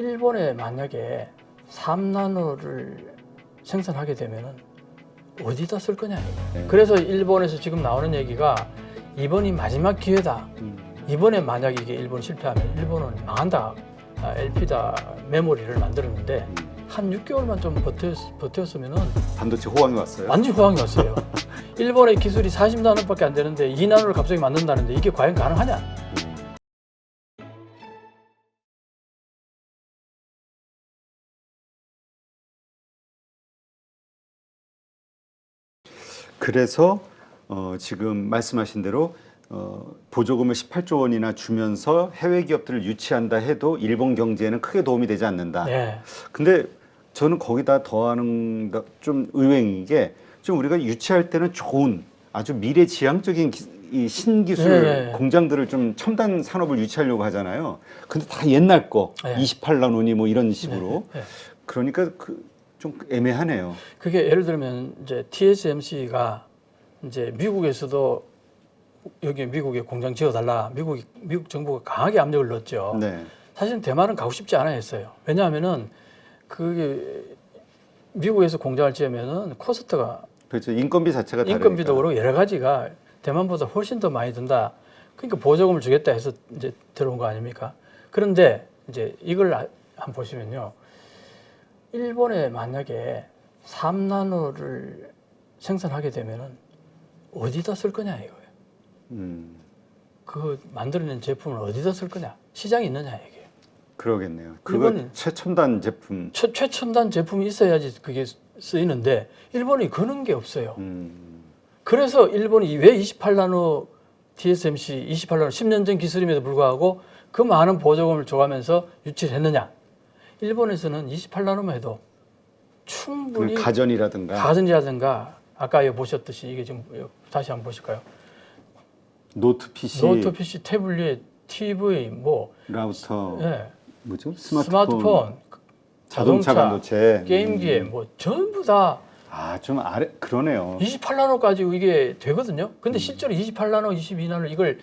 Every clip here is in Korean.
일본에 만약에 3나노를 생산하게 되면은 어디다 쓸 거냐. 네. 그래서 일본에서 지금 나오는 얘기가 이번이 마지막 기회다. 이번에 만약 이게 일본 실패하면 일본은 망한다. LP다 메모리를 만들었는데 한 6개월만 좀 버텼으면은 반도체 호황이 왔어요. 완전 호황이 왔어요. 일본의 기술이 40나노밖에 안 되는데 2나노를 갑자기 만든다는데 이게 과연 가능하냐? 그래서 지금 말씀하신 대로 보조금을 18조 원이나 주면서 해외 기업들을 유치한다 해도 일본 경제에는 크게 도움이 되지 않는다. 네. 근데 저는 거기다 더하는 좀 의외인 게 좀 우리가 유치할 때는 좋은 아주 미래지향적인 이 신기술 네. 공장들을 좀 첨단 산업을 유치하려고 하잖아요. 근데 다 옛날 거 네. 28나노니 뭐 이런 식으로. 네. 네. 그러니까 좀 애매하네요. 그게 예를 들면 이제 TSMC가 이제 미국에서도 여기 미국에 공장 지어달라. 미국 정부가 강하게 압력을 넣었죠. 네. 사실은 대만은 가고 싶지 않아 했어요. 왜냐하면은 그게 미국에서 공장을 지으면은 코스트가 그렇죠. 인건비 자체가 다르니까. 인건비도 그렇고 여러 가지가 대만보다 훨씬 더 많이 든다. 그러니까 보조금을 주겠다 해서 이제 들어온 거 아닙니까? 그런데 이제 이걸 한번 보시면요. 일본에 만약에 3나노를 생산하게 되면은 어디다 쓸 거냐 이거예요. 그 만들어낸 제품을 어디다 쓸 거냐? 시장이 있느냐 이게요. 그러겠네요. 그건 최첨단 제품. 최첨단 제품이 있어야지 그게 쓰이는데 일본이 그런 게 없어요. 그래서 일본이 왜 28나노 TSMC 28나노 10년 전 기술임에도 불구하고 그 많은 보조금을 줘가면서 유치를 했느냐? 일본에서는 28나노만 해도 충분히 가전이라든가 아까 여기 보셨듯이 이게 지금 다시 한번 보실까요? 노트 PC, 태블릿, TV, 뭐 라우터, 네. 뭐죠? 스마트폰, 자동차 반도체, 게임기 뭐 전부 다 좀 그러네요. 28나노까지 이게 되거든요. 근데 실제로 28나노, 22나노 이걸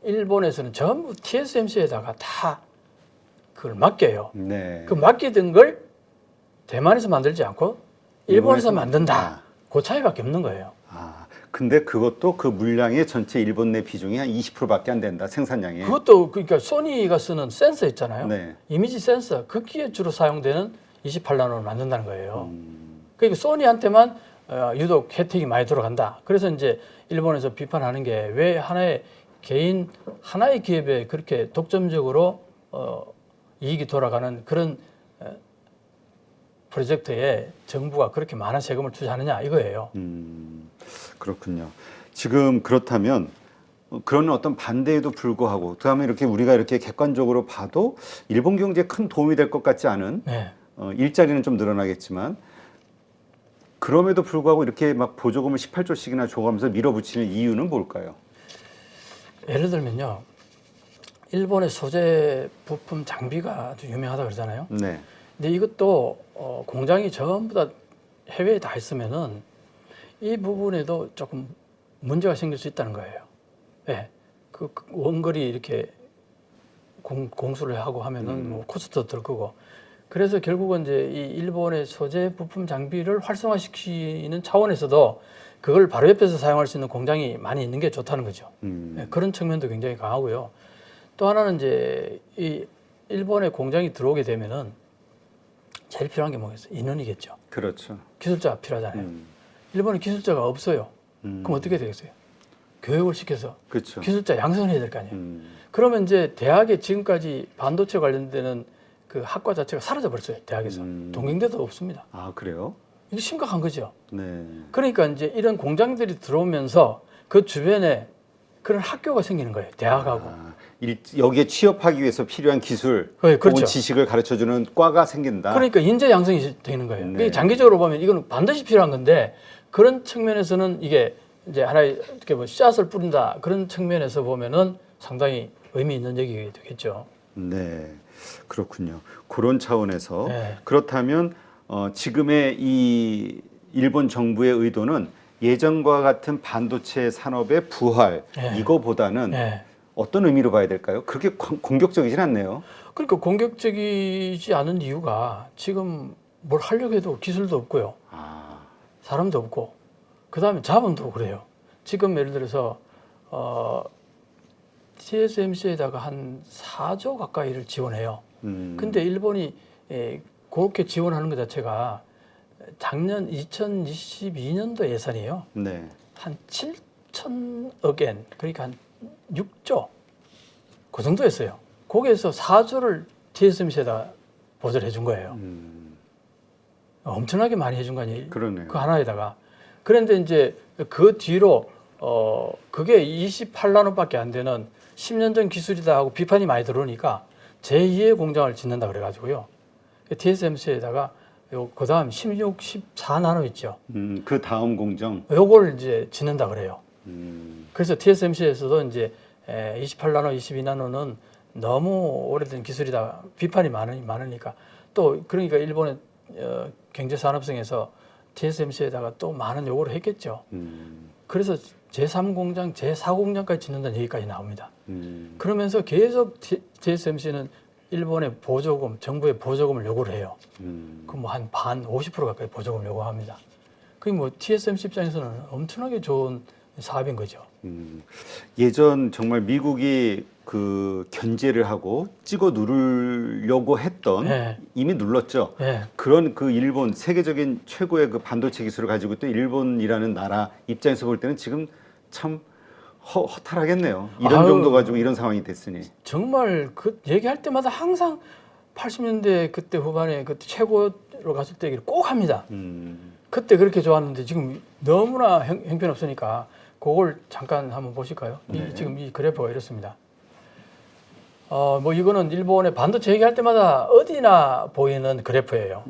일본에서는 전부 TSMC에다가 다 그걸 맡겨요. 네. 그 맡기던 걸 대만에서 만들지 않고 일본에서 만든다. 그 차이밖에 없는 거예요. 근데 그것도 그 물량의 전체 일본 내 비중이 한 20%밖에 안 된다. 생산량이. 그것도 그러니까 소니가 쓰는 센서 있잖아요. 네. 이미지 센서 거기에 주로 사용되는 28나노를 만든다는 거예요. 그러니까 소니한테만 유독 혜택이 많이 들어간다. 그래서 이제 일본에서 비판하는 게 왜 하나의 기업에 그렇게 독점적으로 이익이 돌아가는 그런 프로젝트에 정부가 그렇게 많은 세금을 투자하느냐 이거예요. 그렇군요. 지금 그렇다면 그런 어떤 반대에도 불구하고 그다음에 이렇게 우리가 이렇게 객관적으로 봐도 일본 경제에 큰 도움이 될 것 같지 않은 네. 일자리는 좀 늘어나겠지만 그럼에도 불구하고 이렇게 막 보조금을 18조씩이나 줘가면서 밀어붙이는 이유는 뭘까요? 예를 들면요. 일본의 소재 부품 장비가 아주 유명하다고 그러잖아요. 네. 근데 이것도 공장이 전부 다 해외에 다 있으면은 이 부분에도 조금 문제가 생길 수 있다는 거예요. 네. 그 원거리 이렇게 공수를 하고 하면은 뭐 코스트도 들 거고. 그래서 결국은 이제 이 일본의 소재 부품 장비를 활성화시키는 차원에서도 그걸 바로 옆에서 사용할 수 있는 공장이 많이 있는 게 좋다는 거죠. 네. 그런 측면도 굉장히 강하고요. 또 하나는 이제 이 일본의 공장이 들어오게 되면은 제일 필요한 게 뭐겠어요? 인원이겠죠. 그렇죠. 기술자가 필요하잖아요. 일본에 기술자가 없어요. 그럼 어떻게 되겠어요? 교육을 시켜서 그렇죠. 기술자 양성을 해야 될 거 아니에요. 그러면 이제 대학에 지금까지 반도체 관련되는 그 학과 자체가 사라져 버렸어요. 대학에서. 동경대도 없습니다. 그래요? 이게 심각한 거죠. 네. 그러니까 이제 이런 공장들이 들어오면서 그 주변에 그런 학교가 생기는 거예요. 대학하고. 여기에 취업하기 위해서 필요한 기술, 네, 그렇죠. 혹은 지식을 가르쳐주는 과가 생긴다. 그러니까 인재 양성이 되는 거예요. 네. 그러니까 장기적으로 보면 이건 반드시 필요한 건데 그런 측면에서는 이게 이제 하나의 이렇게 뭐 씨앗을 뿌린다 그런 측면에서 보면은 상당히 의미 있는 얘기가 되겠죠. 네, 그렇군요. 그런 차원에서 네. 그렇다면 지금의 이 일본 정부의 의도는 예전과 같은 반도체 산업의 부활 네. 이거보다는 네. 어떤 의미로 봐야 될까요? 그렇게 공격적이진 않네요. 그러니까 공격적이지 않은 이유가 지금 뭘 하려고 해도 기술도 없고요. 아, 사람도 없고 그다음에 자본도 그래요. 지금 예를 들어서 TSMC에다가 한 4조 가까이를 지원해요. 근데 일본이 그렇게 지원하는 것 자체가 작년 2022년도 예산이에요. 네. 한 7천억엔, 그러니까 한 6조 그 정도였어요. 거기에서 4조를 TSMC에다 보조를 해준 거예요. 엄청나게 많이 해준 거 아니에요? 그러네요. 그 하나에다가. 그런데 이제 그 뒤로 그게 28나노밖에 안 되는 10년 전 기술이다 하고 비판이 많이 들어오니까 제2의 공장을 짓는다 그래가지고요. TSMC에다가 그 다음 16, 14나노 있죠. 그 다음 공정. 요걸 이제 짓는다 그래요. 음, 그래서 TSMC에서도 이제 28나노, 22나노는 너무 오래된 기술이다 비판이 많으니까 또 그러니까 일본의 경제산업성에서 TSMC에다가 또 많은 요구를 했겠죠. 그래서 제3공장, 제4공장까지 짓는다는 얘기까지 나옵니다. 그러면서 계속 TSMC는 일본의 보조금, 정부의 보조금을 요구를 해요. 그 뭐 한 반, 50% 가까이 보조금을 요구합니다. 그게 뭐 TSMC 입장에서는 엄청나게 좋은 사업인 거죠. 예전 정말 미국이 그 견제를 하고 찍어 누르려고 했던 네. 이미 눌렀죠. 네. 그런 그 일본 세계적인 최고의 그 반도체 기술을 가지고 있던 일본이라는 나라 입장에서 볼 때는 지금 참 허탈하겠네요. 이런 아유, 정도 가지고 이런 상황이 됐으니. 정말 그 얘기할 때마다 항상 80년대 그때 후반에 그때 최고로 갔을 때 얘기를 꼭 합니다. 그때 그렇게 좋았는데 지금 너무나 형편없으니까 그걸 잠깐 한번 보실까요? 네. 지금 이 그래프가 이렇습니다. 뭐 이거는 일본의 반도체 얘기할 때마다 어디나 보이는 그래프예요.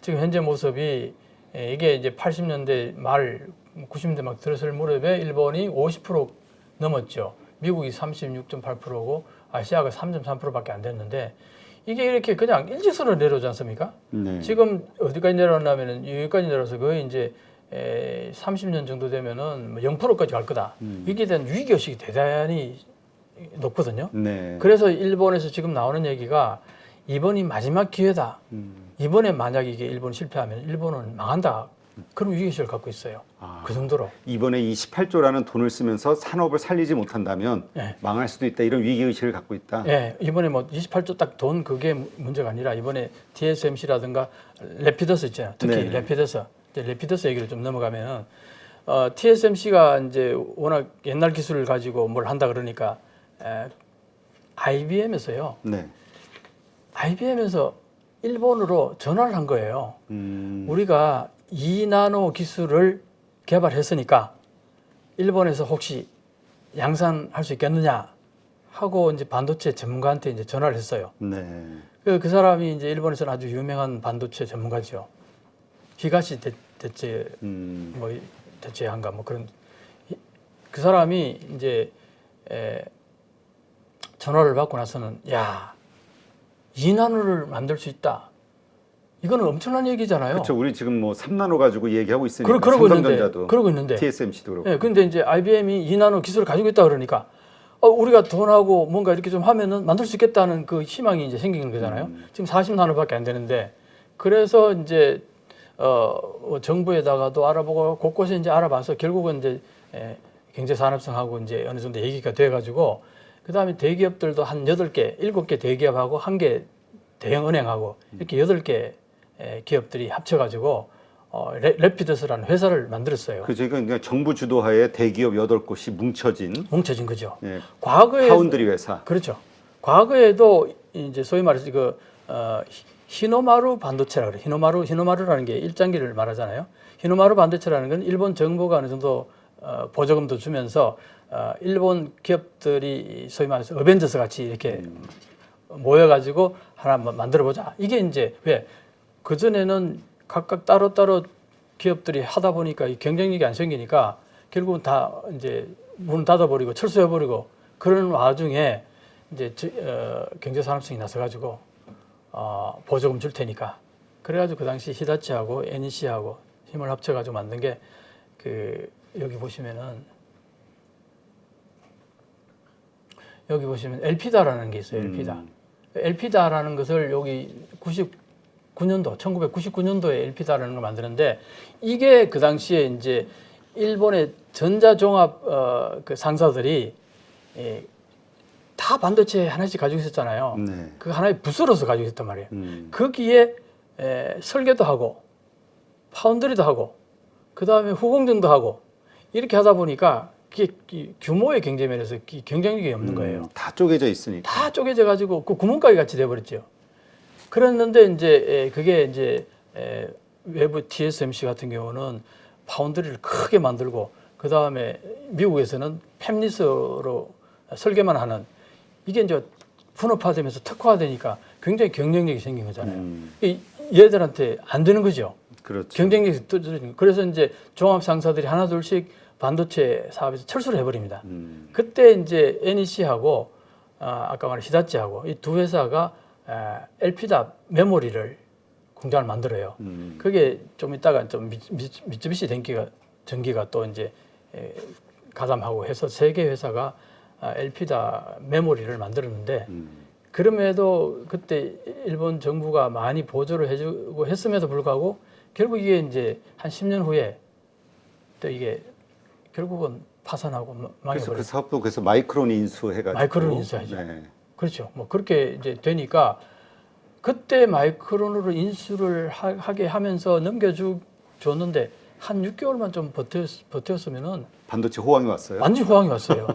지금 현재 모습이 이게 이제 80년대 말 90년대 막 들어설 무렵에 일본이 50% 넘었죠. 미국이 36.8%고 아시아가 3.3%밖에 안 됐는데 이게 이렇게 그냥 일직선으로 내려오지 않습니까? 네. 지금 어디까지 내려왔냐면은 여기까지 내려서 거의 이제 30년 정도 되면은 0%까지 갈 거다. 이게 대한 위기의식이 대단히 높거든요. 네. 그래서 일본에서 지금 나오는 얘기가 이번이 마지막 기회다. 이번에 만약 이게 일본이 실패하면 일본은 망한다. 그런 위기의식을 갖고 있어요. 아, 그 정도로. 이번에 이 18조라는 돈을 쓰면서 산업을 살리지 못한다면 네. 망할 수도 있다. 이런 위기의식을 갖고 있다. 예, 이번에 뭐 28조 딱 돈 그게 문제가 아니라 이번에 TSMC라든가 레피더스 있잖아요. 특히 네네. 레피더스. 이제 레피더스 얘기를 좀 넘어가면은 TSMC가 이제 워낙 옛날 기술을 가지고 뭘 한다 그러니까 IBM에서요. 네. IBM에서 일본으로 전화를 한 거예요. 우리가 2나노 기술을 개발했으니까 일본에서 혹시 양산할 수 있겠느냐 하고 이제 반도체 전문가한테 이제 전화를 했어요. 네. 그 사람이 이제 일본에서는 아주 유명한 반도체 전문가죠. 히가시 대체 뭐 대체한가 뭐 그런 그 사람이 이제 전화를 받고 나서는 야 2나노를 만들 수 있다. 이거는 엄청난 얘기잖아요. 그렇죠. 우리 지금 뭐 3나노 가지고 얘기하고 있으니까 그러고 삼성전자도 있는데 TSMC도 그렇고. 예, 근데 이제 IBM이 2나노 기술을 가지고 있다 그러니까 우리가 돈하고 뭔가 이렇게 좀 하면은 만들 수 있겠다는 그 희망이 이제 생기는 거잖아요. 지금 40나노밖에 안 되는데 그래서 이제 정부에다가도 알아보고 곳곳에 이제 알아봐서 결국은 이제 경제산업성하고 이제 어느 정도 얘기가 돼가지고 그 다음에 대기업들도 한 8개, 7개 대기업하고 1개 대형 은행하고 이렇게 8개 기업들이 합쳐가지고 레피더스라는 회사를 만들었어요. 그 저희가 그러니까 정부 주도하에 대기업 8곳이 뭉쳐진 거죠. 예, 과거에 파운드리 회사. 그렇죠. 과거에도 이제 소위 말해서 그 히노마루 반도체라 그래. 히노마루라는 게 일장기를 말하잖아요. 히노마루 반도체라는 건 일본 정부가 어느 정도 보조금도 주면서 일본 기업들이 소위 말해서 어벤져스 같이 이렇게 모여가지고 하나 만들어 보자. 이게 이제 왜 그전에는 각각 따로따로 기업들이 하다 보니까 이 경쟁력이 안 생기니까 결국은 다 이제 문 닫아버리고 철수해버리고 그런 와중에 이제 경제산업성이 나서가지고 보조금 줄 테니까 그래가지고 그 당시 히다치하고 NEC하고 힘을 합쳐가지고 만든 게 그 여기 보시면 LP다라는 게 있어요. LP다. 엘피다라는 것을 여기 1999년도에 엘피다라는 걸 만드는데 이게 그 당시에 이제 일본의 전자종합 그 상사들이 다 반도체 하나씩 가지고 있었잖아요. 네. 그 하나의 부서로서 가지고 있었단 말이에요. 거기에 설계도 하고 파운드리도 하고 그 다음에 후공정도 하고 이렇게 하다 보니까 그게 규모의 경제 면에서 경쟁력이 없는 거예요. 다 쪼개져 있으니까. 다 쪼개져 가지고 그 구멍가게 같이 돼버렸죠. 그랬는데 이제 그게 이제 외부 TSMC 같은 경우는 파운드리를 크게 만들고 그 다음에 미국에서는 팹리스로 설계만 하는 이게 이제 분업화되면서 특화되니까 굉장히 경쟁력이 생긴 거잖아요. 얘들한테 안 되는 거죠. 그렇죠. 경쟁력이 떨어지니까. 그래서 이제 종합 상사들이 하나 둘씩 반도체 사업에서 철수를 해버립니다. 그때 이제 NEC하고 아까 말한 히다치하고 이 두 회사가 엘피다 메모리를 공장을 만들어요. 그게 좀 있다가 좀 미쯔비시 전기가 또 이제 가담하고 해서 세 개 회사가 엘피다 메모리를 만들었는데 그럼에도 그때 일본 정부가 많이 보조를 해주고 했음에도 불구하고 결국 이게 이제 한 10년 후에 또 이게 결국은 파산하고 그래서 망해버려요. 그 사업도 그래서 마이크론 인수해가지고. 마이크론 인수하죠. 네. 그렇죠. 뭐 그렇게 이제 되니까 그때 마이크론으로 인수를 하게 하면서 넘겨줬는데 한 6개월만 좀 버텼으면은 반도체 호황이 왔어요. 완전 호황이 왔어요.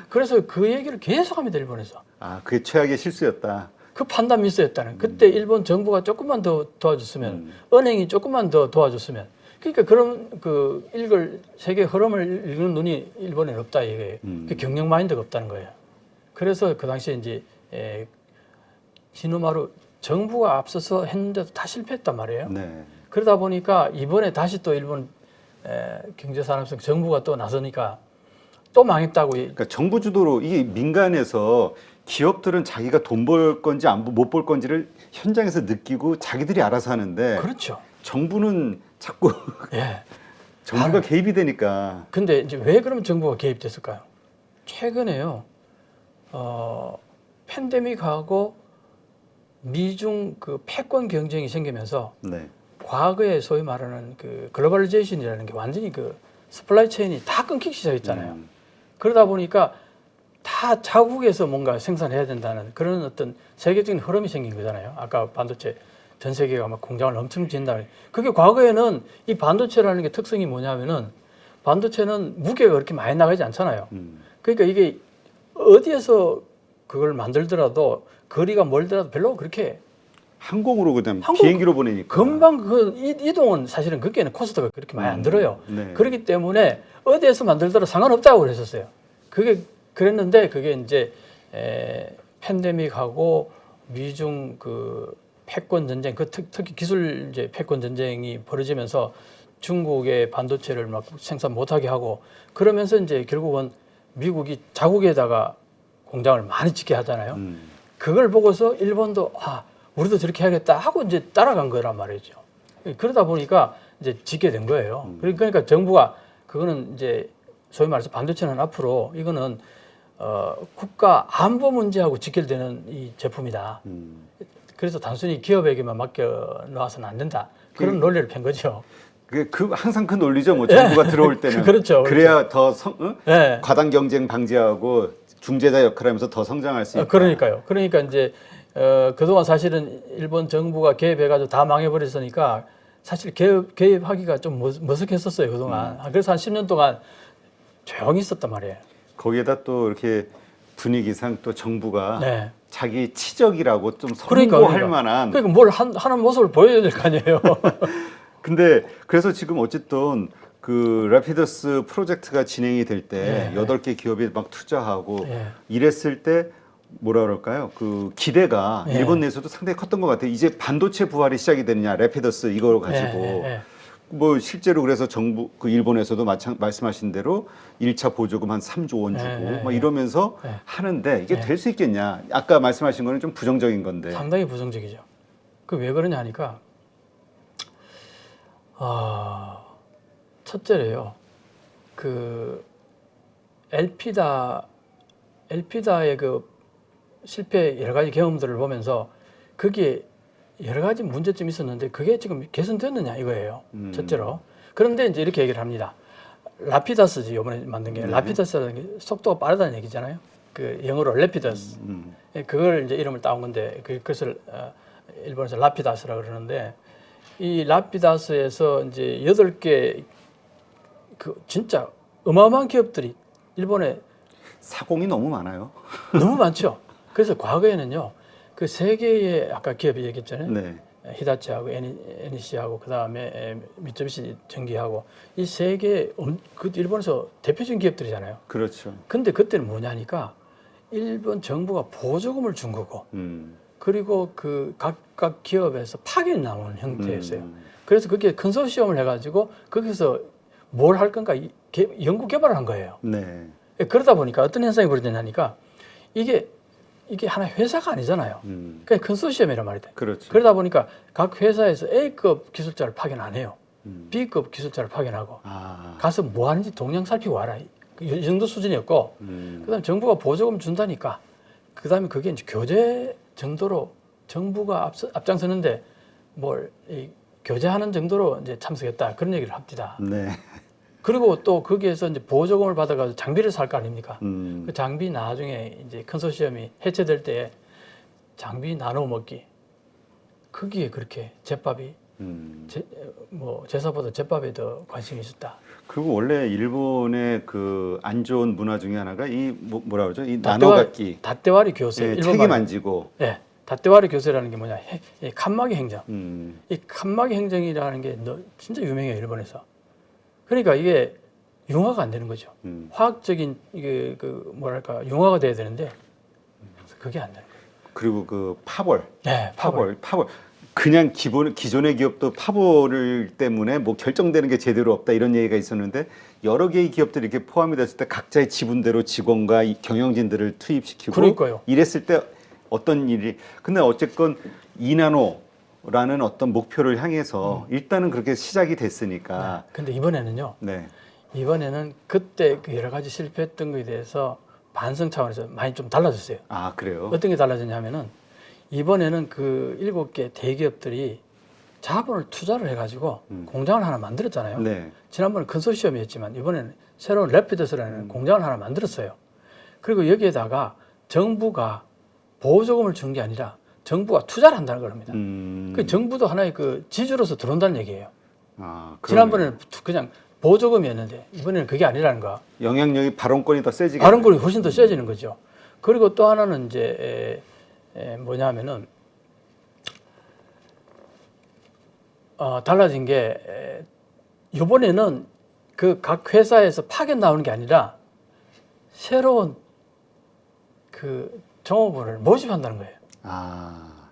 그래서 그 얘기를 계속합니다 일본에서. 아, 그게 최악의 실수였다. 그 판단 미스였다는. 그때 일본 정부가 조금만 더 도와줬으면, 은행이 조금만 더 도와줬으면. 그러니까 그런 그 세계 흐름을 읽는 눈이 일본에는 없다 이거예요. 그 경영 마인드가 없다는 거예요. 그래서 그 당시에 이제 히노마루 정부가 앞서서 했는데도 다 실패했단 말이에요. 네. 그러다 보니까 이번에 다시 또 일본 경제산업성 정부가 또 나서니까 또 망했다고. 그러니까 정부 주도로 이게 민간에서 기업들은 자기가 돈 벌 건지 못 벌 건지를 현장에서 느끼고 자기들이 알아서 하는데 그렇죠. 정부는 자꾸 예. 정부가 개입이 되니까. 근데 이제 왜 그러면 정부가 개입됐을까요? 최근에요. 팬데믹하고 미중 그 패권 경쟁이 생기면서 네. 과거에 소위 말하는 그 글로벌리제이션이라는 게 완전히 그 서플라이 체인이 다 끊기기 시작했잖아요. 그러다 보니까 다 자국에서 뭔가 생산해야 된다는 그런 어떤 세계적인 흐름이 생긴 거잖아요. 아까 반도체 전 세계가 막 공장을 엄청 짓는다는. 그게 과거에는 이 반도체라는 게 특성이 뭐냐면은 반도체는 무게가 그렇게 많이 나가지 않잖아요. 그러니까 이게 어디에서 그걸 만들더라도 거리가 멀더라도 별로 그렇게 항공으로 그냥 비행기로 보내니까. 금방 그 이동은 사실은 그게는 코스트가 그렇게 많이 안 들어요. 네. 그렇기 때문에 어디에서 만들더라도 상관없다고 그랬었어요. 그랬는데 그게 이제 팬데믹하고 미중 그 패권 전쟁, 특히 기술 이제 패권 전쟁이 벌어지면서 중국의 반도체를 막 생산 못하게 하고 그러면서 이제 결국은 미국이 자국에다가 공장을 많이 짓게 하잖아요. 그걸 보고서 일본도 우리도 저렇게 해야겠다 하고 이제 따라간 거란 말이죠. 그러다 보니까 이제 짓게 된 거예요. 그러니까 정부가 그거는 이제 소위 말해서 반도체는 앞으로 이거는 국가 안보 문제하고 직결되는 이 제품이다. 그래서 단순히 기업에게만 맡겨 놔서는 안 된다. 그런 논리를 편 거죠. 항상 그 논리죠. 뭐 정부가 들어올 때는. 그렇죠. 그래야 더 네. 과당 경쟁 방지하고 중재자 역할을 하면서 더 성장할 수 있다. 그러니까요. 그러니까 이제 그동안 사실은 일본 정부가 개입해가지고 다 망해버렸으니까 사실 개입하기가 좀 머쓱했었어요. 그동안. 그래서 한 10년 동안 조용히 있었단 말이에요. 거기에다 또 이렇게 분위기상 또 정부가 네. 자기 치적이라고 좀 선고할 만한. 그러니까 뭘 하는 모습을 보여야 될 거 아니에요. 근데 그래서 지금 어쨌든 그 라피더스 프로젝트가 진행이 될 때 8개 기업이 막 투자하고 이랬을 때 뭐라 그럴까요? 그 기대가 일본 내에서도 상당히 컸던 것 같아요. 이제 반도체 부활이 시작이 되느냐, 라피더스 이걸 가지고. 뭐 실제로 그래서 정부 그 일본에서도 말씀하신 대로 1차 보조금 한 3조 원 주고 막 이러면서 하는데 이게 될 수 있겠냐? 아까 말씀하신 거는 좀 부정적인 건데. 상당히 부정적이죠. 그 왜 그러냐 하니까 첫째래요. 그 엘피다의 그 실패 여러 가지 경험들을 보면서 그게 여러 가지 문제점이 있었는데 그게 지금 개선됐느냐 이거예요. 첫째로. 그런데 이제 이렇게 얘기를 합니다. 라피다스지 이번에 만든 게 네. 라피다스라는 게 속도가 빠르다는 얘기잖아요. 그 영어로 레피더스. 그걸 이제 이름을 따온 건데 그것을 일본에서 라피다스라 그러는데 이 라피다스에서 이제 8개 그 진짜 어마어마한 기업들이 일본에 사공이 너무 많아요. 너무 많죠. 그래서 과거에는요. 그 세 개의 아까 기업이 얘기했잖아요. 네. 히다치하고 NEC하고 그다음에 미쯔비시 전기하고 이 세 개 그 일본에서 대표적인 기업들이잖아요. 그렇죠. 근데 그때는 뭐냐니까 일본 정부가 보조금을 준 거고 그리고 그 각각 기업에서 파견 나오는 형태였어요. 그래서 그게 컨소시엄을 해가지고 거기서 뭘 할 건가 연구 개발을 한 거예요. 네. 그러다 보니까 어떤 현상이 벌어지냐니까 이게 하나의 회사가 아니잖아요. 그냥 컨소시엄이란 말이다. 그렇죠. 그러다 보니까 각 회사에서 A급 기술자를 파견 안 해요. B급 기술자를 파견하고 가서 뭐 하는지 동향 살피고 와라. 이 정도 수준이었고 그다음에 정부가 보조금 준다니까 그다음에 그게 이제 교재 정도로 정부가 앞장서는데 뭘 교제하는 정도로 이제 참석했다 그런 얘기를 합니다. 네. 그리고 또 거기에서 이제 보조금을 받아가지고 장비를 살 거 아닙니까? 그 장비 나중에 이제 컨소시엄이 해체될 때 장비 나눠 먹기 거기에 그렇게 제밥이 제사보다 제밥에 더 관심이 있었다. 그리고 원래 일본의 그 안 좋은 문화 중에 하나가 이 뭐라 그러죠? 이 나눠갖기. 다떼와리 교세. 네, 책임 안 지고. 네, 다떼와리 교세라는 게 뭐냐? 칸막이 행정. 이 칸막이 행정이라는 게 진짜 유명해요 일본에서. 그러니까 이게 융화가 안 되는 거죠. 화학적인 이게 그 뭐랄까 융화가 돼야 되는데 그게 안 되는 거예요. 그리고 그 파벌. 네, 파벌. 그냥 기존의 기업도 파벌 때문에 뭐 결정되는 게 제대로 없다 이런 얘기가 있었는데 여러 개의 기업들이 이렇게 포함이 됐을 때 각자의 지분대로 직원과 이 경영진들을 투입시키고 그러니까요. 이랬을 때 어떤 일이 근데 어쨌건 이나노라는 어떤 목표를 향해서 일단은 그렇게 시작이 됐으니까. 네. 근데 이번에는요. 네. 이번에는 그때 그 여러 가지 실패했던 것에 대해서 반성 차원에서 많이 좀 달라졌어요. 아, 그래요? 어떤 게 달라졌냐면은 이번에는 그 7개 대기업들이 자본을 투자를 해가지고 공장을 하나 만들었잖아요. 네. 지난번에 컨소시엄이었지만 이번에는 새로운 래피더스라는 공장을 하나 만들었어요. 그리고 여기에다가 정부가 보조금을 준 게 아니라 정부가 투자를 한다는 겁니다. 그 정부도 하나의 그 지주로서 들어온다는 얘기예요. 아, 지난번에는 그냥 보조금이었는데 이번에는 그게 아니라는 거. 영향력이 발언권이 더 세지게. 발언권이 훨씬 더 세지는 거죠. 그리고 또 하나는 이제 뭐냐면은 달라진 게 이번에는 그 각 회사에서 파견 나오는 게 아니라 새로운 그 정호부를 모집한다는 거예요. 아,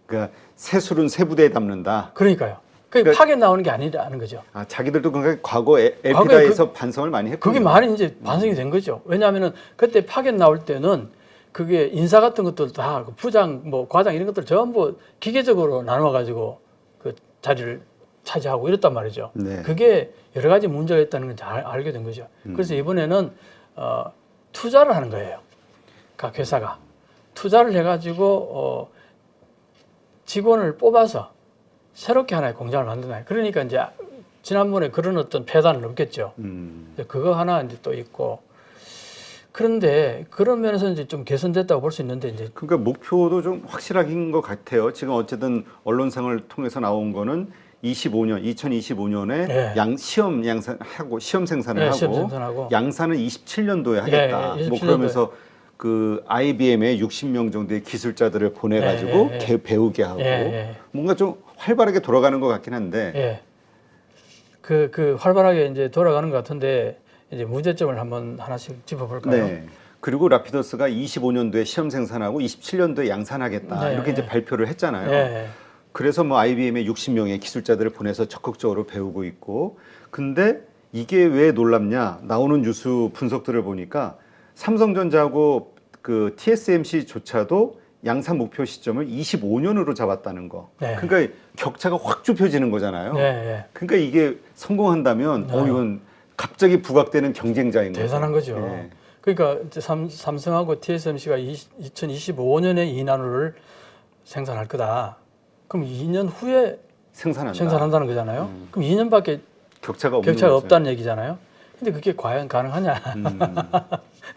그러니까 새술은 새 부대에 담는다. 그러니까요. 그러니까 파견 나오는 게 아니라는 거죠. 아, 자기들도 그러니까 과거 엘피다에서 반성을 많이 했고. 그게 많이 이제 반성이 된 거죠. 왜냐하면은 그때 파견 나올 때는 그게 인사 같은 것들 다 부장, 뭐 과장 이런 것들 전부 기계적으로 나눠 가지고 그 자리를 차지하고 이랬단 말이죠. 네. 그게 여러 가지 문제가 있다는 걸 잘 알게 된 거죠. 그래서 이번에는 투자를 하는 거예요. 각 회사가 투자를 해가지고 직원을 뽑아서 새롭게 하나의 공장을 만든다. 그러니까 이제 지난번에 그런 어떤 폐단은 없겠죠. 그거 하나 이제 또 있고. 그런데 그런 면에서 이제 좀 개선됐다고 볼 수 있는데 이제 그러니까 목표도 좀 확실한 것 같아요. 지금 어쨌든 언론상을 통해서 나온 거는 2025년에 네. 시험 양산하고 시험 생산을 네, 하고 시험 생산하고. 양산은 27년도에 하겠다. 네, 뭐 27년도에. 그러면서 그 IBM에 60명 정도의 기술자들을 보내가지고 배우게 하고 뭔가 좀 활발하게 돌아가는 것 같긴 한데. 그 활발하게 이제 돌아가는 것 같은데 이제 문제점을 한번 하나씩 짚어볼까요? 네. 그리고 라피더스가 25년도에 시험 생산하고 27년도에 양산하겠다. 네. 이렇게 이제 발표를 했잖아요. 네. 그래서 뭐 IBM에 60명의 기술자들을 보내서 적극적으로 배우고 있고. 근데 이게 왜 놀랍냐? 나오는 뉴스 분석들을 보니까 삼성전자하고 그 TSMC조차도 양산 목표 시점을 25년으로 잡았다는 거. 네. 그러니까 격차가 확 좁혀지는 거잖아요. 네. 그러니까 이게 성공한다면 이건 갑자기 부각되는 경쟁자인 거죠. 대단한 거죠. 네. 그러니까 이제 삼성하고 TSMC가 2025년에 이 나노를 생산할 거다. 그럼 2년 후에 생산한다는 거잖아요. 그럼 2년밖에 격차가 없는 없다는 얘기잖아요. 근데 그게 과연 가능하냐?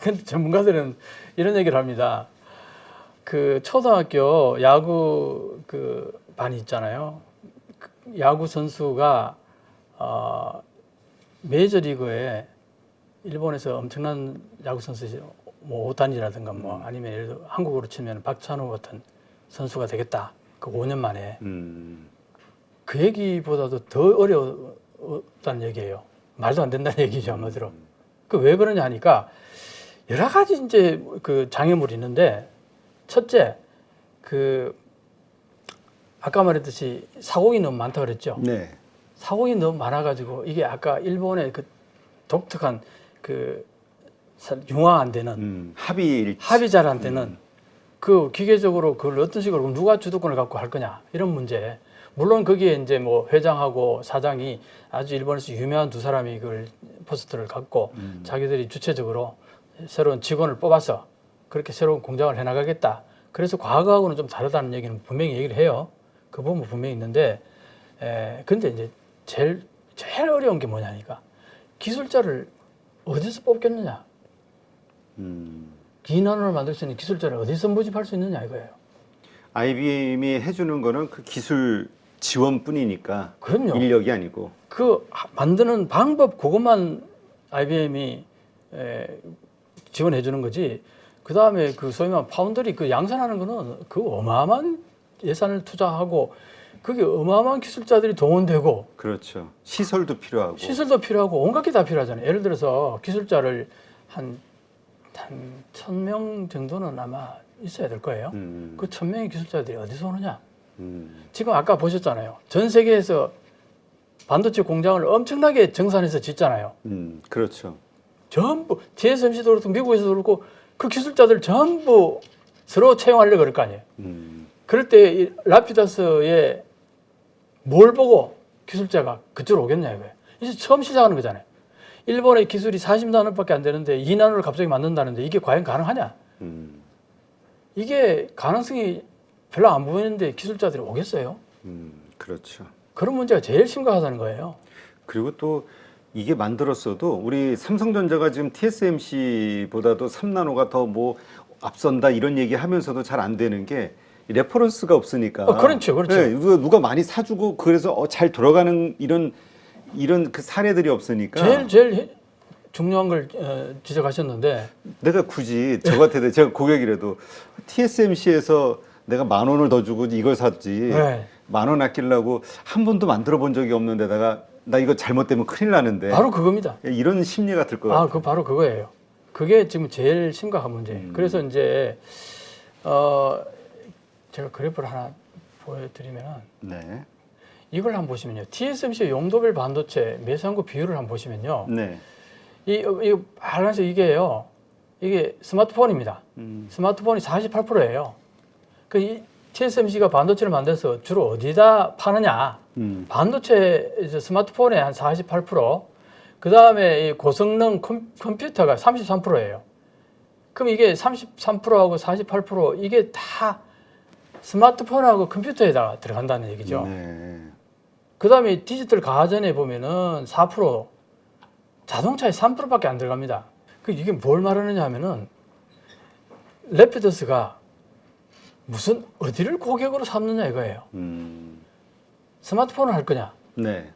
근데 전문가들은 이런 얘기를 합니다. 그 초등학교 야구 그 반이 있잖아요. 야구 선수가 메이저리그에 일본에서 엄청난 야구 선수, 뭐 오타니라든가 뭐 아니면 예를 들어 한국으로 치면 박찬호 같은 선수가 되겠다. 그 5년 만에. 그 얘기보다도 더 어려웠다는 얘기예요. 말도 안 된다는 얘기죠, 한마디로. 그 왜 그러냐 하니까 여러 가지 이제 그 장애물이 있는데, 첫째, 그 아까 말했듯이 사공이 너무 많다 그랬죠. 네. 사공이 너무 많아가지고 이게 아까 일본의 그 독특한 그 융화 안 되는 합이 잘 안 되는 그 기계적으로 그걸 어떤 식으로 누가 주도권을 갖고 할 거냐 이런 문제. 물론 거기에 이제 뭐 회장하고 사장이 아주 일본에서 유명한 두 사람이 그걸 포스트를 갖고 자기들이 주체적으로 새로운 직원을 뽑아서 그렇게 새로운 공장을 해나가겠다. 그래서 과거하고는 좀 다르다는 얘기는 분명히 얘기를 해요. 그 부분 분명히 있는데, 근데 이제 제일 어려운 게 뭐냐니까 기술자를 어디서 뽑겠느냐. 기난을 만들 수 있는 기술자를 어디서 모집할 수 있느냐 이거예요. IBM이 해주는 거는 그 기술 지원뿐이니까. 그럼요. 인력이 아니고. 그 만드는 방법 그것만 IBM이 지원해 주는 거지. 그 다음에 그 소위 말하는 파운드리 그 양산하는 거는 그 어마어마한 예산을 투자하고 그게 어마어마한 기술자들이 동원되고. 그렇죠. 시설도 필요하고 온갖 게 다 필요하잖아요. 예를 들어서 기술자를 한 1,000명 정도는 아마 있어야 될 거예요. 그 1,000명의 기술자들이 어디서 오느냐? 지금 아까 보셨잖아요. 전 세계에서 반도체 공장을 엄청나게 정산해서 짓잖아요. 그렇죠. 전부 TSMC도 그렇고 미국에서도 그렇고 그 기술자들 전부 서로 채용하려고 그럴 거 아니에요. 그럴 때 이 라피다스에 뭘 보고 기술자가 그쪽으로 오겠냐 이거예요. 이제 처음 시작하는 거잖아요. 일본의 기술이 40나노밖에 안 되는데 2나노를 갑자기 만든다는데 이게 과연 가능하냐? 이게 가능성이 별로 안 보이는데 기술자들이 오겠어요? 그렇죠. 그런 문제가 제일 심각하다는 거예요. 그리고 또 이게 만들었어도 우리 삼성전자가 지금 TSMC보다도 3나노가 더 뭐 앞선다 이런 얘기 하면서도 잘 안 되는 게 레퍼런스가 없으니까. 그렇죠. 네, 누가 많이 사주고 그래서 잘 돌아가는 이런 그 사례들이 없으니까. 제일 중요한 걸 지적하셨는데 내가 굳이 저 같아도 제가 고객이라도 TSMC에서 내가 10,000원을 더 주고 이걸 샀지. 네. 10,000원 아끼려고 한 번도 만들어 본 적이 없는 데다가 나 이거 잘못되면 큰일 나는데. 바로 그겁니다. 이런 심리가 들 것 같아요. 그 바로 그거예요. 그게 지금 제일 심각한 문제예요. 그래서 이제 제가 그래프를 하나 보여드리면 네. 이걸 한번 보시면요. TSMC 용도별 반도체 매수한구 비율을 한번 보시면요. 네. 이 빨간색 이게요. 이게 스마트폰입니다. 스마트폰이 48%예요. 이 TSMC가 반도체를 만들어서 주로 어디다 파느냐? 반도체 이제 스마트폰에 한 48%, 그 다음에 이 고성능 컴퓨터가 33%예요. 그럼 이게 33%하고 48% 이게 다 스마트폰하고 컴퓨터에다가 들어간다는 얘기죠. 네. 그 다음에 디지털 가전에 보면은 4%, 자동차에 3%밖에 안 들어갑니다. 이게 뭘 말하느냐 하면은 래피더스가 무슨 어디를 고객으로 삼느냐 이거예요. 스마트폰을 할 거냐, 네.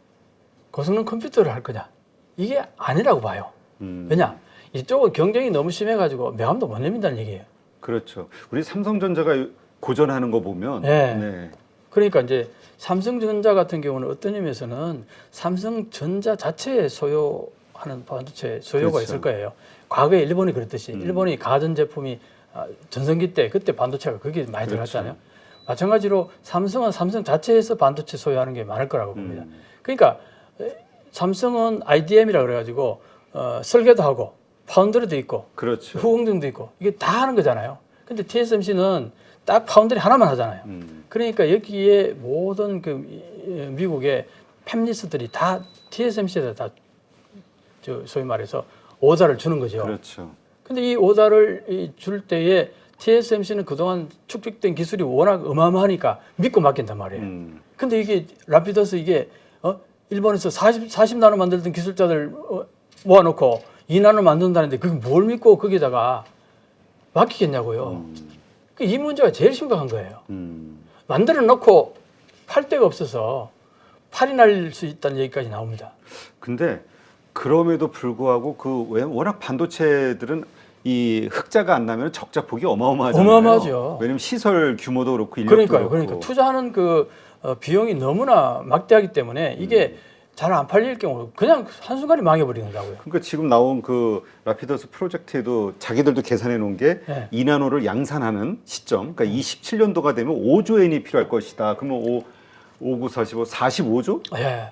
고성능 컴퓨터를 할 거냐, 이게 아니라고 봐요. 왜냐? 이쪽은 경쟁이 너무 심해가지고 명함도 못 내민다는 얘기예요. 그렇죠. 우리 삼성전자가 고전하는 거 보면. 네. 네. 그러니까 이제 삼성전자 같은 경우는 어떤 의미에서는 삼성전자 자체에 소요하는 반도체 소요가 그렇죠. 있을 거예요. 과거에 일본이 그랬듯이 일본이 가전 제품이 전성기 때 그때 반도체가 거기에 많이 그렇죠. 들어갔잖아요. 마찬가지로 삼성은 삼성 자체에서 반도체 소유하는 게 많을 거라고 봅니다. 그러니까 삼성은 IDM이라 그래가지고 설계도 하고 파운드리도 있고 그렇죠. 후공정도 있고 이게 다 하는 거잖아요. 근데 TSMC는 딱 파운드리 하나만 하잖아요. 그러니까 여기에 모든 그 미국의 팹리스들이 다 TSMC에다 다 소위 말해서 오자를 주는 거죠. 그렇죠. 근데 이 오다를 줄 때에 TSMC는 그동안 축적된 기술이 워낙 어마어마하니까 믿고 맡긴단 말이에요. 근데 이게 라피더스 이게 일본에서 40나노 만들던 기술자들 모아놓고 2나노 만든다는데 그게 뭘 믿고 거기다가 맡기겠냐고요. 이 문제가 제일 심각한 거예요. 만들어 놓고 팔 데가 없어서 팔이 날 수 있다는 얘기까지 나옵니다. 근데 그럼에도 불구하고 워낙 반도체들은 이 흑자가 안 나면 적자 폭이 어마어마하잖아요. 어마어마하죠. 왜냐면 시설 규모도 그렇고 인력도 그렇고. 그러니까 투자하는 그 비용이 너무나 막대하기 때문에 이게 잘 안 팔릴 경우 그냥 한순간에 망해버리는다고요. 그러니까 지금 나온 그 라피더스 프로젝트에도 자기들도 계산해 놓은 게 네. 2나노를 양산하는 시점, 그러니까 27년도가 되면 5조 엔이 필요할 것이다. 그러면 5, 9, 45, 45조? 예.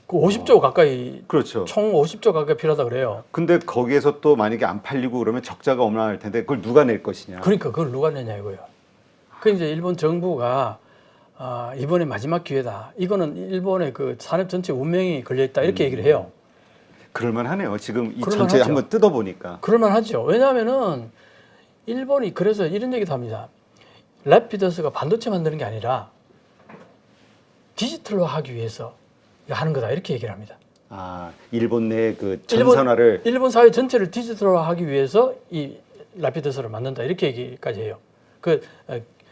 그 50조 가까이, 그렇죠. 총 50조 가까이 필요하다 그래요. 근데 거기에서 또 만약에 안 팔리고 그러면 적자가 어마어마할 텐데 그걸 누가 낼 것이냐. 그러니까 그걸 누가 내냐 이거예요. 그 이제 일본 정부가 이번에 마지막 기회다. 이거는 일본의 그 산업 전체 운명이 걸려 있다 이렇게 얘기를 해요. 그럴만하네요. 지금 이 그럴만하죠. 전체 한번 뜯어보니까. 그럴만하죠. 왜냐하면은 일본이 그래서 이런 얘기도 합니다. 라피더스가 반도체 만드는 게 아니라 디지털로 하기 위해서 하는 거다 이렇게 얘기를 합니다. 아, 일본 내 그 전산화를 일본 사회 전체를 디지털로 하기 위해서 이 라피더스를 만든다 이렇게 얘기까지 해요. 그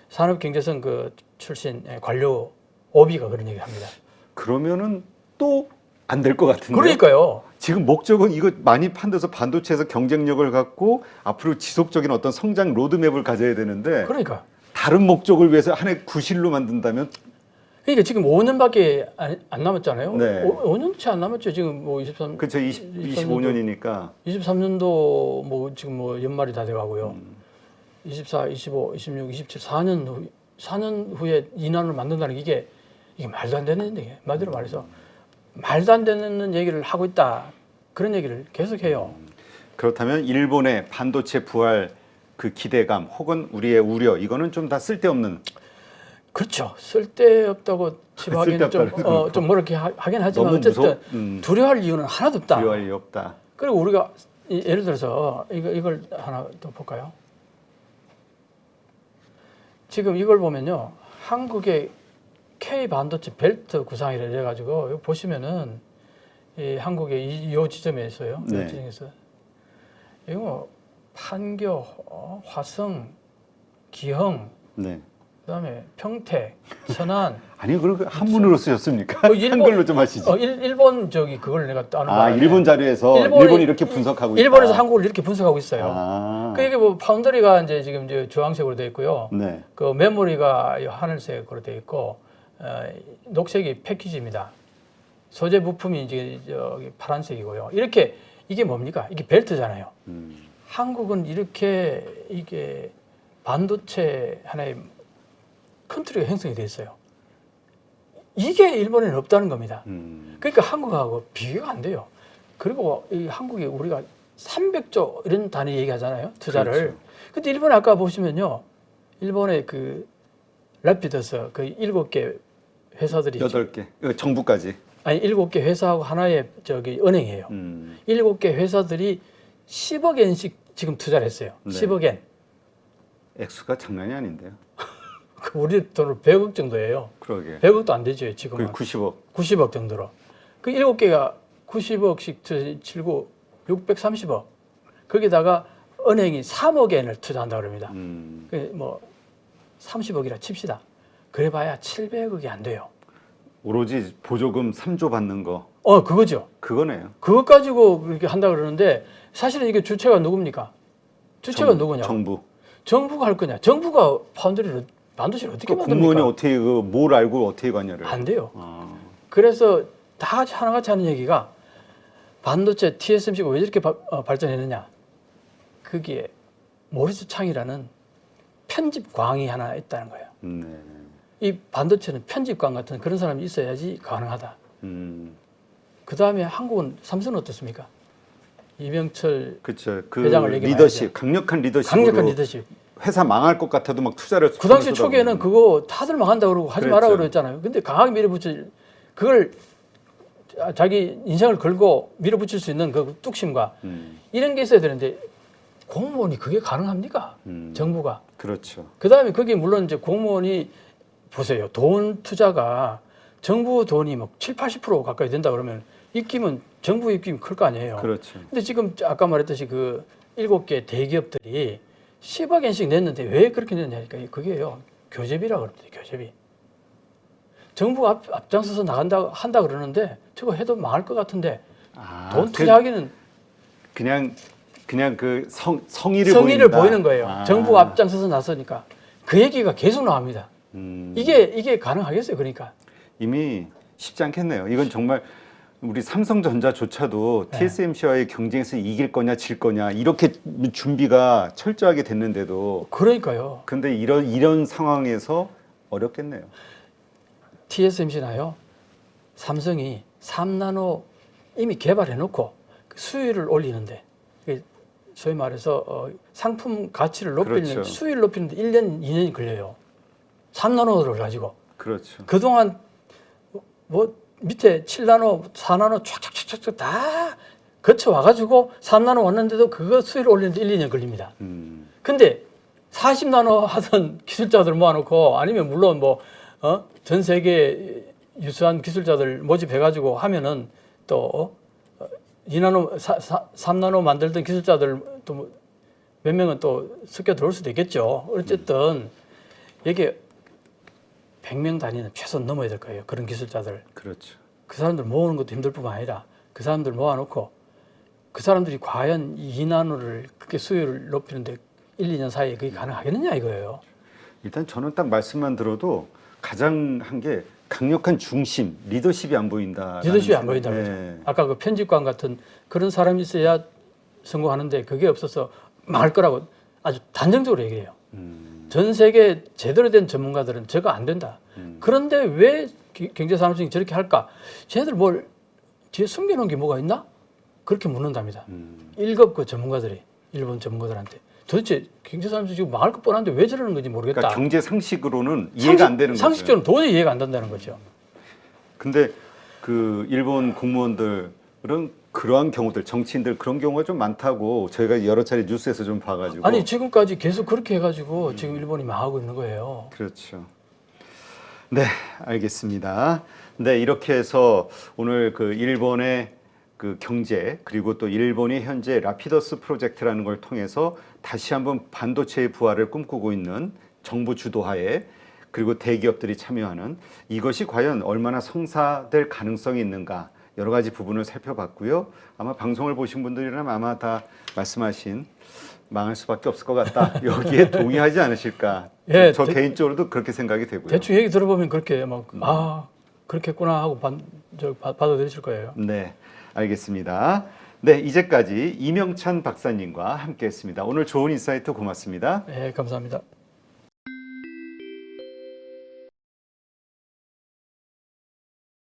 산업경제성 그 출신 관료 오비가 그런 얘기를 합니다. 그러면은 또 안 될 것 같은데. 그러니까요. 지금 목적은 이거 많이 판돼서 반도체에서 경쟁력을 갖고 앞으로 지속적인 어떤 성장 로드맵을 가져야 되는데 그러니까. 다른 목적을 위해서 하나의 구실로 만든다면 그러니까 지금 5년밖에 안 남았잖아요. 네. 5년 채 안 남았죠. 지금 뭐 23. 그렇죠. 25년이니까 23년도 뭐 지금 뭐 연말이 다 돼가고요. 24, 25, 26, 27, 4년 후에 인원을 만든다는 게 이게 말도 안 되는 얘기예요. 말대로 말해서 말도 안 되는 얘기를 하고 있다. 그런 얘기를 계속해요. 그렇다면 일본의 반도체 부활 그 기대감 혹은 우리의 우려 이거는 좀 다 쓸데없는. 그렇죠. 쓸데없다고 치부하기는 좀 뭐렇게 하긴 하지만 어쨌든 두려워할 이유는 하나도 없다. 두려워할 이유 없다. 그리고 우리가 예를 들어서 이걸 하나 더 볼까요? 지금 이걸 보면요. 한국의 K 반도체 벨트 구상이라 해가지고 이거 보시면은 이 한국의 이 지점에 있어요. 네. 이 지점에서 이거 뭐 판교, 화성, 기흥, 네. 그다음에 평택, 천안. 아니 그걸 한문으로 쓰셨습니까? 한글로 좀 하시지. 일본 그걸 내가 따는 거야. 일본 자료에서 일본이 이렇게 분석하고 있다. 일본에서 한국을 이렇게 분석하고 있어요. 그 이게 뭐 파운더리가 이제 지금 이제 주황색으로 되어 있고요. 네. 그 메모리가 하늘색으로 되어 있고 녹색이 패키지입니다. 소재 부품이 이제 저기 파란색이고요. 이렇게 이게 뭡니까? 이게 벨트잖아요. 한국은 이렇게 이게 반도체 하나의 컨트리가 형성이 돼 있어요. 이게 일본에는 없다는 겁니다. 그러니까 한국하고 비교가 안 돼요. 그리고 이 한국이 우리가 300조 이런 단위 얘기하잖아요. 투자를. 그렇죠. 근데 일본 아까 보시면요. 일본의 그 라피더스 그 7개 회사들이 8개. 정부까지. 아니 7개 회사하고 하나의 은행이에요. 7개 회사들이 10억 엔씩 지금 투자를 했어요. 네. 10억 엔. 액수가 장난이 아닌데요. 우리 돈으로 100억 정도예요. 그러게. 100억도 안 되죠, 지금은. 90억. 90억 정도로. 그 7개가 90억씩 칠고 630억. 거기다가 은행이 3억 엔을 투자한다고 그럽니다. 뭐 30억이라 칩시다. 그래봐야 700억이 안 돼요. 오로지 보조금 3조 받는 거. 그거죠. 그거네요. 그것 가지고 그렇게 한다 그러는데 사실은 이게 주체가 누굽니까? 주체가 누구냐? 정부. 정부가 할 거냐? 정부가 반도체를 어떻게 만듭니까? 공무원이 어떻게 뭘 알고 어떻게 관여를? 안 돼요. 그래서 다 같이 하나같이 하는 얘기가 반도체 TSMC가 왜 저렇게 발전했느냐? 거기에 모리스 창이라는 편집광이 하나 있다는 거예요. 네. 이 반도체는 편집광 같은 그런 사람이 있어야지 가능하다. 그 다음에 한국은 삼성은 어떻습니까? 이명철 그렇죠. 회장을 리더십, 강력한 리더십. 회사 망할 것 같아도 막 투자를. 그 당시 초기에는 그거 다들 망한다 그러고 하지 마라 그랬잖아요. 근데 강하게 밀어붙일 그걸 자기 인생을 걸고 밀어붙일 수 있는 그 뚝심과 이런 게 있어야 되는데 공무원이 그게 가능합니까? 정부가. 그렇죠. 그다음에 그게 물론 이제 공무원이 보세요. 돈 투자가 정부 돈이 막 7, 80% 가까이 된다 그러면 입김은 정부 입김이 클 거 아니에요. 그렇죠. 근데 지금 아까 말했듯이 그 7개 대기업들이 10억 엔씩 냈는데 왜 그렇게 냈냐니까 그게요. 교재비라고 그럽니다. 교재비. 정부가 앞장서서 한다 그러는데 저거 해도 망할 것 같은데 돈 투자하기는 그냥 그 성의를 보이는 거예요. 정부가 앞장서서 나서니까 그 얘기가 계속 나옵니다. 이게 가능하겠어요? 그러니까 이미 쉽지 않겠네요. 이건 정말 우리 삼성전자조차도 TSMC와의 경쟁에서 이길 거냐 질 거냐 이렇게 준비가 철저하게 됐는데도 그러니까요. 근데 이런 상황에서 어렵겠네요. TSMC나요. 삼성이 3나노 이미 개발해 놓고 수율을 올리는데 소위 말해서 상품 가치를 높이는 그렇죠. 수율을 높이는데 1년, 2년이 걸려요. 3나노를 가지고. 그렇죠. 그동안 뭐 밑에 7나노, 4나노 촥촥촥촥 다 거쳐와 가지고 3나노 왔는데도 그거 수율을 올리는데 1, 2년 걸립니다. 근데 40나노 하던 기술자들 모아놓고 아니면 물론 전 세계 유수한 기술자들 모집해가지고 하면은 또 2나노, 3나노 만들던 기술자들 또 몇 명은 또 섞여 들어올 수도 있겠죠. 어쨌든 이게 100명 단위는 최소 넘어야 될 거예요. 그런 기술자들. 그렇죠. 그 사람들 모으는 것도 힘들 뿐만 아니라 그 사람들 모아놓고 그 사람들이 과연 2나노를 그렇게 수율을 높이는데 1, 2년 사이에 그게 가능하겠느냐 이거예요. 일단 저는 딱 말씀만 들어도 가장 한 게 강력한 중심, 리더십이 안 보인다. 리더십이 안 보인다는 거죠. 아까 그 편집관 같은 그런 사람이 있어야 성공하는데 그게 없어서 망할 거라고 아주 단정적으로 얘기해요. 전 세계 제대로 된 전문가들은 저거 안 된다. 그런데 왜 경제산업청이 저렇게 할까? 쟤네들 뭘 뒤에 숨겨놓은 게 뭐가 있나? 그렇게 묻는답니다. 1급 그 전문가들이 일본 전문가들한테 도대체 경제산업청이 지금 망할 것 뻔한데 왜 저러는 건지 모르겠다. 그러니까 경제 상식으로는 이해가 안 되는 거죠. 상식적으로는 도저히 이해가 안 된다는 거죠. 근데 그 일본 공무원들은 그러한 경우들, 정치인들 그런 경우가 좀 많다고 저희가 여러 차례 뉴스에서 좀 봐가지고. 아니 지금까지 계속 그렇게 해가지고 지금 일본이 망하고 있는 거예요. 그렇죠. 네, 알겠습니다. 네, 이렇게 해서 오늘 그 일본의 그 경제 그리고 또 일본이 현재 라피더스 프로젝트라는 걸 통해서 다시 한번 반도체의 부활을 꿈꾸고 있는 정부 주도하에 그리고 대기업들이 참여하는 이것이 과연 얼마나 성사될 가능성이 있는가 여러 가지 부분을 살펴봤고요. 아마 방송을 보신 분들이라면 아마 다 말씀하신 망할 수밖에 없을 것 같다. 여기에 동의하지 않으실까? 예, 저 개인적으로도 그렇게 생각이 되고요. 대충 얘기 들어보면 그렇게 그렇게 했구나 하고 받아들이실 거예요. 네, 알겠습니다. 네, 이제까지 이명찬 박사님과 함께했습니다. 오늘 좋은 인사이트 고맙습니다. 네, 감사합니다.